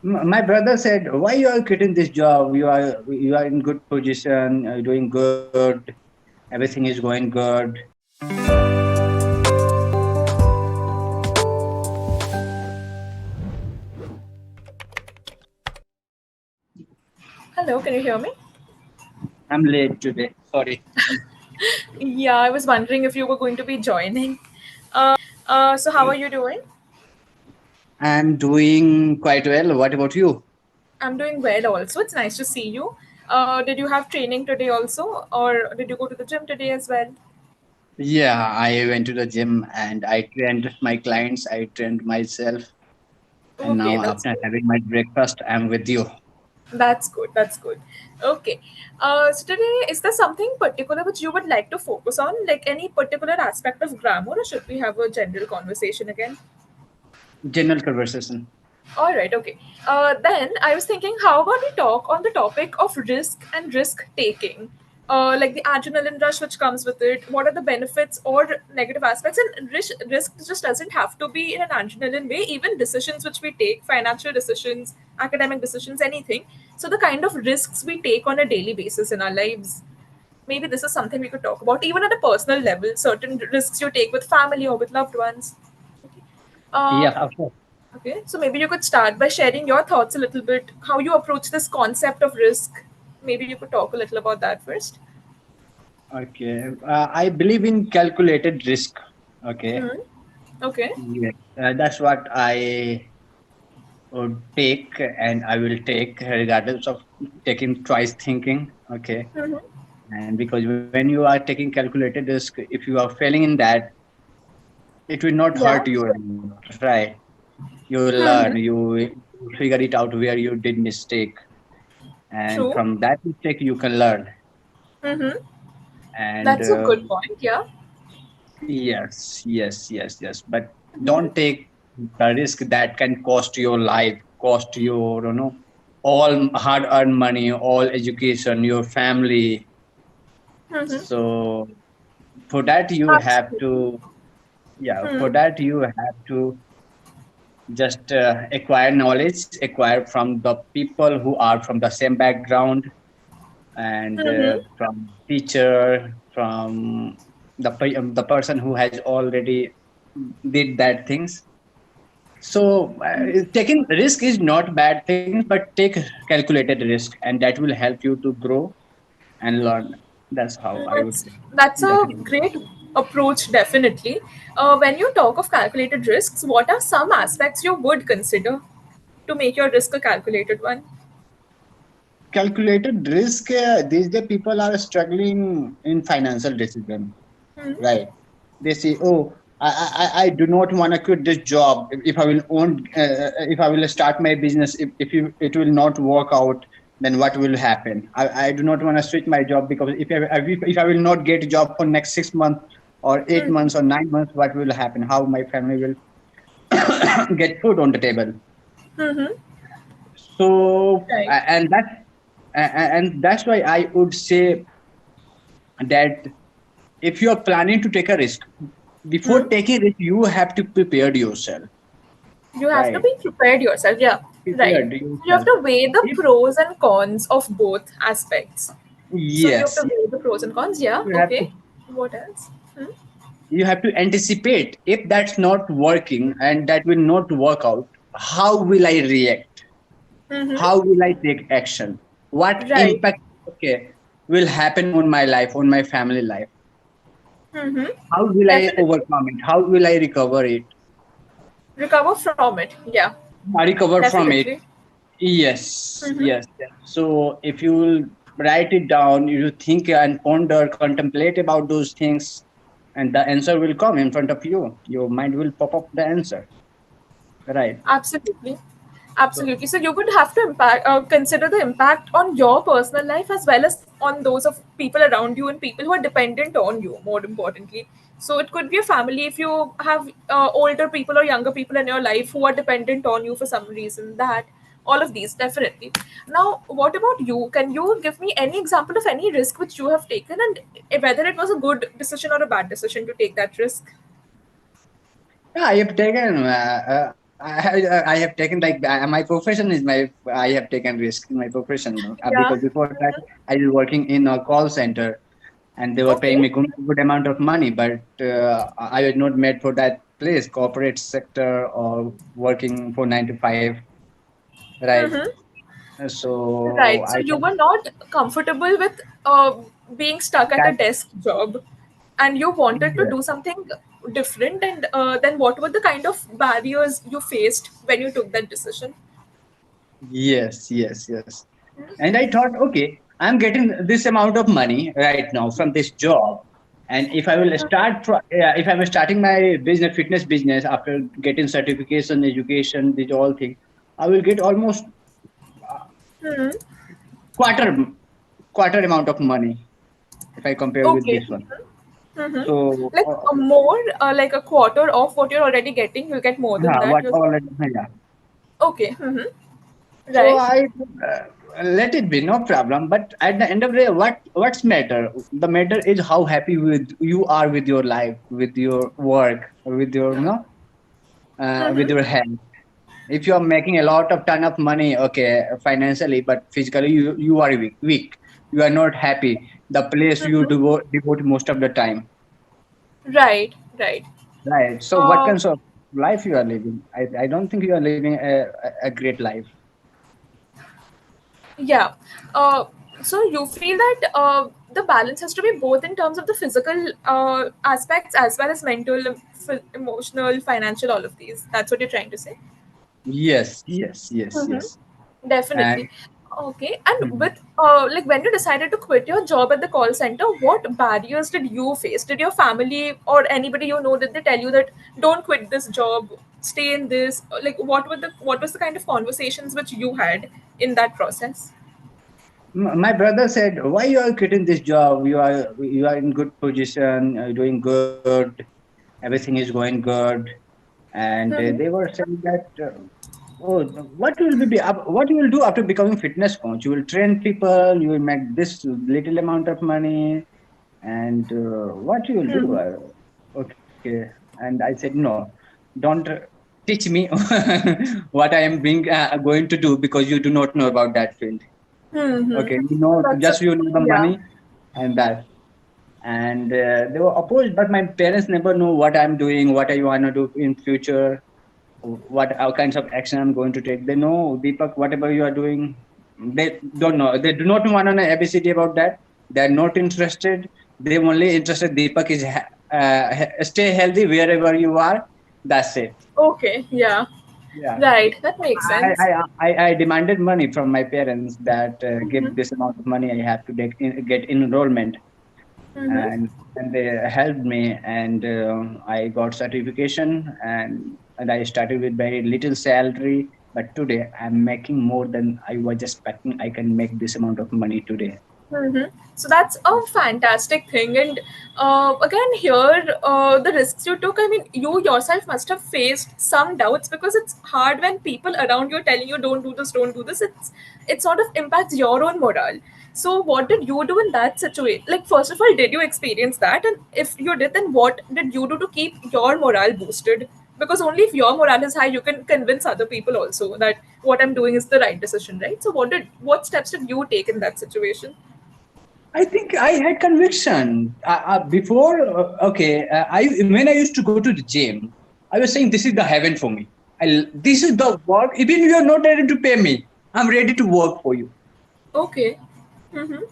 My brother said, "Why you are quitting this job? You are in good position. You're doing good. Everything is going good." Hello, can you hear me? I'm late today. Sorry. Yeah, I was wondering if you were going to be joining. So how are you doing? I'm doing quite well. What about you? I'm doing well also. It's nice to see you. Did you have training today also, or did you go to the gym today as well? Yeah, I went to the gym and I trained my clients. I trained myself, and Okay, now that's after good. having my breakfast, I'm with you. That's good. That's good. Okay. So today, is there something particular which you would like to focus on, like any particular aspect of grammar, or should we have a general conversation again? General conversation. All right, okay. Then I was thinking, how about we talk on the topic of risk and risk taking? Like the adrenaline rush which comes with it. What are the benefits or negative aspects? And risk just doesn't have to be in an adrenaline way. Even decisions which we take, financial decisions, academic decisions, anything. So the kind of risks we take on a daily basis in our lives. Maybe this is something we could talk about, even at a personal level. Certain risks you take with family or with loved ones. Uh, Yeah, of course. Okay, so maybe you could start by sharing your thoughts a little bit, how you approach this concept of risk. Maybe you could talk a little about that first. Okay. I believe in calculated risk. Okay. Hmm. Okay. Yeah. That's what I would take, and I will take regardless of taking twice thinking. Okay. Hmm. And because when you are taking calculated risk, if you are failing in that, it will not Yeah. hurt you a lot, right? You will learn, Hmm. you figure it out where you did mistake, and True. from that mistake you can learn. Hmm. And That's a good point. Yeah. yes, yes, yes, yes. But don't take the risk that can cost your life, cost your, all hard-earned money, all education, your family. Hmm. So for that you have Absolutely. to, yeah, Hmm. for that you have to just acquire knowledge, acquire from the people who are from the same background, and Hmm. from teacher, from the person who has already did that things. So taking risk is not bad things, but take calculated risk, and that will help you to grow and learn. That's how I would That's say. that's a Definitely. great approach, definitely. When you talk of calculated risks, what are some aspects you would consider to make your risk a calculated one? Calculated risk. These days people are struggling in financial decision, Hmm. right? They say, "Oh, I do not want to quit this job. If I will own, if I will start my business, it will not work out, then what will happen? I do not want to switch my job because if I will not get a job for next 6 months or 8 months or 9 months, what will happen? How my family will get food on the table?" Hmm. So Right. and that's why I would say that if you are planning to take a risk, before Hmm. taking risk, you have to prepare yourself, You have to right? be prepared yourself. Yeah, right. Prepared You have yourself. to weigh the If pros and cons of both aspects. So you have yes, to weigh the pros and cons. Yeah. you have to Okay. What else? Hmm? you have to anticipate if that's not working and that will not work out. How will I react? Mm-hmm. How will I take action? What Right. impact, okay, will happen on my life, on my family life? Mm-hmm. How will I Definitely. overcome it? How will I recover it? Recover from it. Yeah. I recover from it. Definitely. Yes, Mm-hmm. yes, yes. So if you will write it down, you think and ponder, contemplate about those things, and the answer will come in front of you. Your mind will pop up the answer, right? Absolutely. So Absolutely. So you would have to consider the impact on your personal life as well as on those of people around you and people who are dependent on you, more importantly. So it could be a family if you have older people or younger people in your life who are dependent on you for some reason, that all of these, definitely. Now, what about you? Can you give me any example of any risk which you have taken and whether it was a good decision or a bad decision to take that risk? yeah, I have taken. I have taken like my profession is my I have taken risk in my profession Yeah. because before that I was working in a call center and they were paying Okay. me good amount of money, but I was not made for that place, corporate sector or working for 9 to 5, right? Mm-hmm. So Right. So I you thought were not comfortable with being stuck at a that desk job, and you wanted to yeah. do something different. And then, what were the kind of barriers you faced when you took that decision? Yes, yes, yes. And I thought, okay, I'm getting this amount of money right now from this job. And if I will if I'm starting my business, fitness business after getting certification, education, these all things, I will get almost Hmm. quarter quarter amount of money if I compare with Okay. this one. Mm-hmm. So, Like a more, like a quarter of what you're already getting, you'll get more than that. what You'll already, yeah. okay. Mm-hmm. So Right. I let it be, no problem. But at the end of the day, what's matter? The matter is how happy with you are with your life, with your work, with your with Mm-hmm. your health. If you are making a lot of ton of money, okay, financially, but physically you are weak. You are not happy. The place you Mm-hmm. devote most of the time, Right. Right. right? So what Uh, kinds of life you are living? I don't think you are living a great life. Yeah. So you feel that the balance has to be both in terms of the physical aspects as well as mental, emotional, financial, all of these. That's what you're trying to say. Yes, yes, yes, yes. And Definitely. Okay. And with like when you decided to quit your job at the call center, what barriers did you face? Did your family or anybody you know, did they tell you that don't quit this job, stay in this? Like what was the kind of conversations which you had in that process? My brother said, "Why you are quitting this job? You are in good position, doing good, everything is going good." And Mm-hmm. they were saying that, "Oh, what you will do after becoming fitness coach? You will train people. You will make this little amount of money, and what you will do?" Okay, and I said, "No, don't teach me what I am being going to do because you do not know about that field." Mm-hmm. Okay, That's a just you know the yeah. money and that. And they were opposed, but my parents never know what I'm doing, what I want to do in future, what all kinds of action I'm going to take. They know, Deepak, whatever you are doing, they don't know. They do not want to know ABCD about that. They're not interested. They only interested. Deepak is stay healthy wherever you are. That's it. Okay, yeah. Yeah. Right, that makes I, sense. I demanded money from my parents that Mm-hmm. give this amount of money I have to get enrollment, Mm-hmm. and they helped me, and I got certification, and I started with very little salary, but today I'm making more than I was expecting I can make this amount of money today. Mm-hmm. So that's a fantastic thing. And again, here, the risks you took, I mean, you yourself must have faced some doubts because it's hard when people around you are telling you, don't do this, don't do this. It sort of impacts your own morale. So, what did you do in that situation? Like, first of all, did you experience that? And if you did, then what did you do to keep your morale boosted? Because only if your morale is high, you can convince other people also that what I'm doing is the right decision, right? So, what steps did you take in that situation? I think I had conviction before. Okay, I when I used to go to the gym, I was saying this is the heaven for me. This is the work. Even you are not ready to pay me, I'm ready to work for you. Okay. Mm-hmm.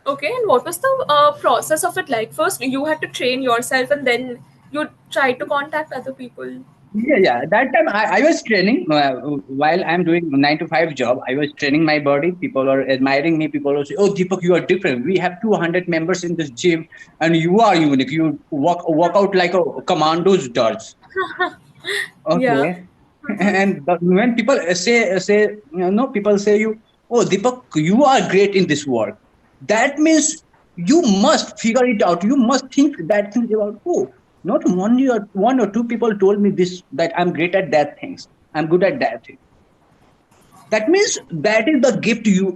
Okay, and what was the process of it like? First, you had to train yourself, and then you tried to contact other people. Yeah, yeah. That time I was training while I'm doing 9 to 5 job. I was training my body. People are admiring me. People are saying, "Oh, Deepak, you are different. We have 200 members in this gym, and you are unique. You walk out like a commando's does." Yeah. Okay. And when people people say you, "Oh, Deepak, you are great in this work." That means you must figure it out. You must think that thing about, oh, not one or two people told me this that I'm great at that things. I'm good at that thing. That means that is the gift you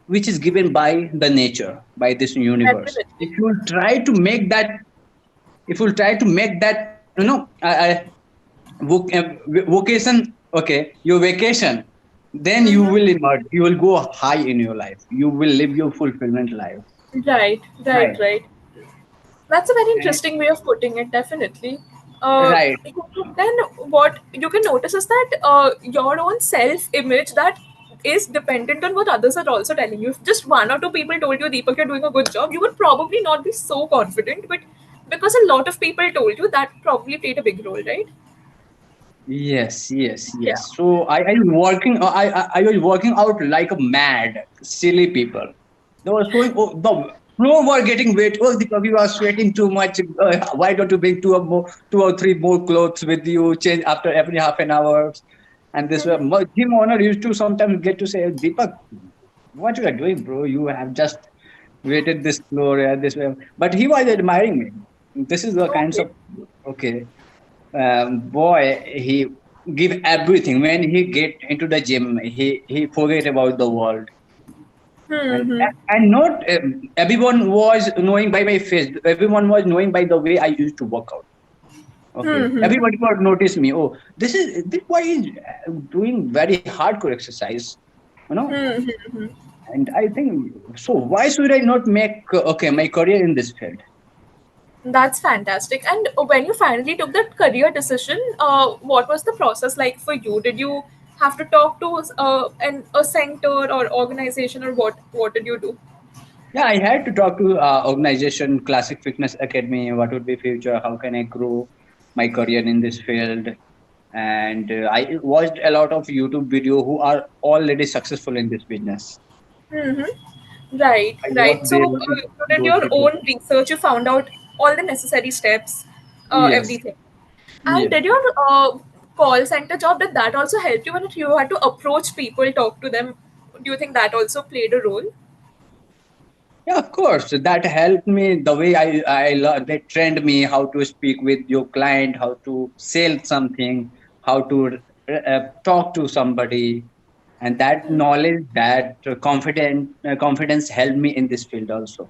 which is given by the nature, by this universe. Definitely. If you will try to make that, if you will try to make that, vocation okay, your vacation, then you Mm-hmm. will emerge. You will go high in your life. You will live your fulfillment life. Right, right, Right. right. That's a very And- interesting way of putting it, definitely. Uh, Right. then what you can notice is that your own self-image that is dependent on what others are also telling you. If just one or two people told you, Deepak, you're doing a good job, you would probably not be so confident. But because a lot of people told you, that probably played a big role, right? Yes, yes, Yeah. yes. So I was working. I was working out like a mad, silly people. They were showing. Oh, the floor were getting wet. Oh, because you are sweating too much. Why don't you bring two or three more clothes with you? Change after every half an hour. And this were gym owner used to sometimes get to say, Deepak, what you are doing, bro? You have just waited this floor, this way. But he was admiring me. This is the kinds Okay. of okay boy. He give everything when he get into the gym. He forget about the world, and Hmm. and not everyone was knowing by my face. Everyone was knowing by the way I used to work out. Okay, Hmm. everybody would notice me. Oh, this boy is doing very hardcore exercise, you know. Hmm. And I think so. Why should I not make okay my career in this field? That's fantastic. And when you finally took that career decision, what was the process like for you? Did you have to talk to a center or organization, or what did you do? Yeah, I had to talk to organization, Classic Fitness Academy. What would be future? How can I grow my career in this field? And I watched a lot of YouTube video who are already successful in this business. Right, I right. watched So you did those your videos. own research. You found out all the necessary steps, Yes, everything. And yes, did your call center job, did that also help you when you had to approach people, talk to them? Do you think that also played a role? yeah. Of course, that helped me. The way I learned, they trained me how to speak with your client, how to sell something, how to talk to somebody, and that knowledge, that confidence helped me in this field also.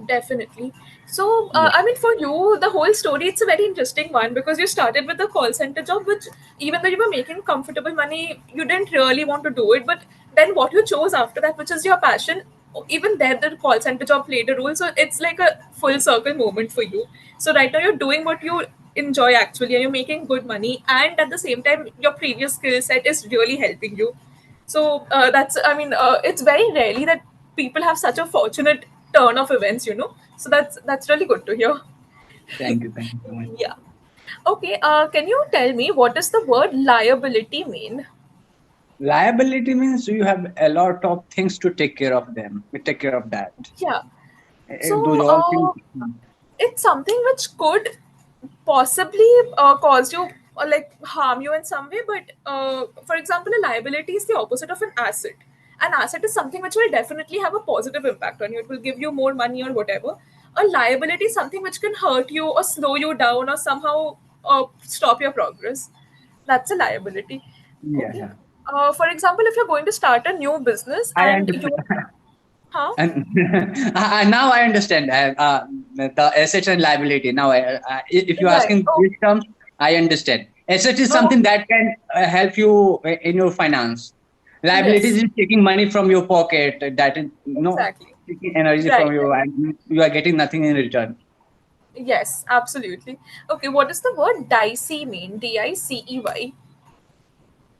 Definitely. So, Yeah. I mean, for you, the whole story, it's a very interesting one because you started with a call center job, which even though you were making comfortable money, you didn't really want to do it. But then what you chose after that, which is your passion, even there, the call center job played a role. So, it's like a full circle moment for you. So, right now, you're doing what you enjoy actually, and you're making good money. And at the same time, your previous skill set is really helping you. So that's, I mean, it's very rarely that people have such a fortunate turn of events, you know. So that's really good to hear. Thank you so much. Yeah. Okay. Can you tell me what does the word liability mean? Liability means you have a lot of things to take care of them. We take care of that. Yeah. So Those all things. it's something which could possibly cause you or like harm you in some way, but for example, a liability is the opposite of an asset. An asset is something which will definitely have a positive impact on you. It will give you more money or whatever. A liability is something which can hurt you or slow you down or somehow stop your progress. That's a liability. Yeah, Okay. yeah. For example, if you're going to start a new business I and understand. you, huh? And now I understand the assets and liability. Now, if you're Right. asking Oh, these terms, I understand. Asset is oh, something that can help you in your finance. Liabilities yes, is taking money from your pocket. That is exactly. taking energy from Right. you, and you are getting nothing in return. Yes, absolutely. Okay, what does the word dicey mean? Dicey?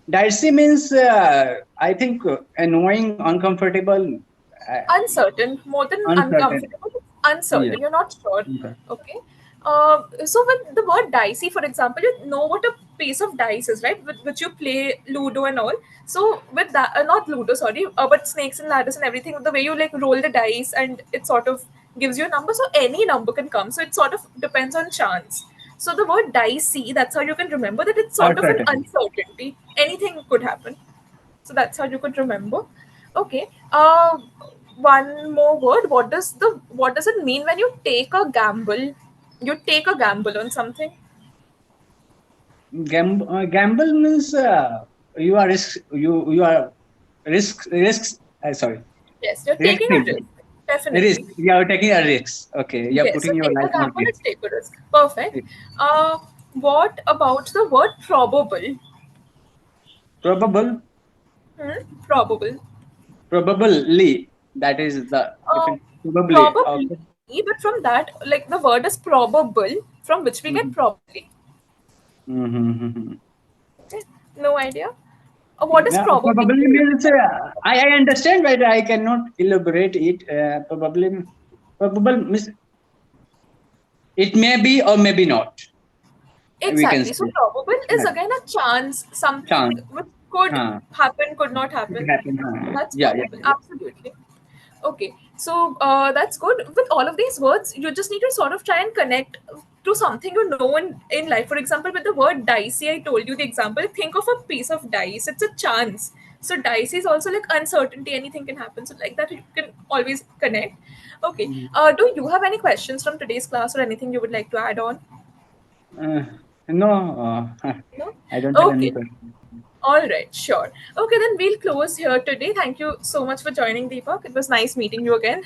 Dicey means I think annoying, uncomfortable, Uncertain, more than uncertain. uncomfortable, it's Yeah. uncertain. You're not sure. Okay. Okay. So with the word dicey, for example, you know what a piece of dice is, right? With which you play Ludo and all. So with that, not Ludo, sorry, but snakes and ladders and everything. The way you like roll the dice and it sort of gives you a number. So any number can come. So it sort of depends on chance. So the word dicey, that's how you can remember that it's sort of an Uncertain. uncertainty. Anything could happen. So that's how you could remember. Okay. One more word. What does it mean when you take a gamble? You take a gamble on something. Gamble means you are you are risks. Sorry, Yes, you're risk taking a risk. taking. Risk. Definitely. You are taking a risk. Okay, you are Yes. So putting your take a life on gamble risk. and take a risk. Perfect. Uh, what about the word probable? Probable, Probable. probably. That is the Uh, different. Probably. Probably, Okay. but from that, like the word is probable, from which we get Mm-hmm. probably. Mm-hmm. Okay. No idea. What does Yeah, probability probably mean? means I understand, but I cannot elaborate it. Probably, probable means it may be or maybe not. We can Exactly. So say. probable is Yeah. again a chance, something Chance. which could Huh. happen, could not It happen. happen. That's Yeah, yeah, probable. yeah. Absolutely. Okay, so that's good. With all of these words, you just need to sort of try and connect to something you know in life. For example, with the word dicey, I told you the example. Think of a piece of dice. It's a chance. So dicey is also like uncertainty. Anything can happen. So like that, you can always connect. Okay. Mhm. Do you have any questions from today's class or anything you would like to add on? Uh, no, No. I don't have any Okay. question. All right. Sure. Okay, then we'll close here today. Thank you so much for joining, Deepak. It was nice meeting you again.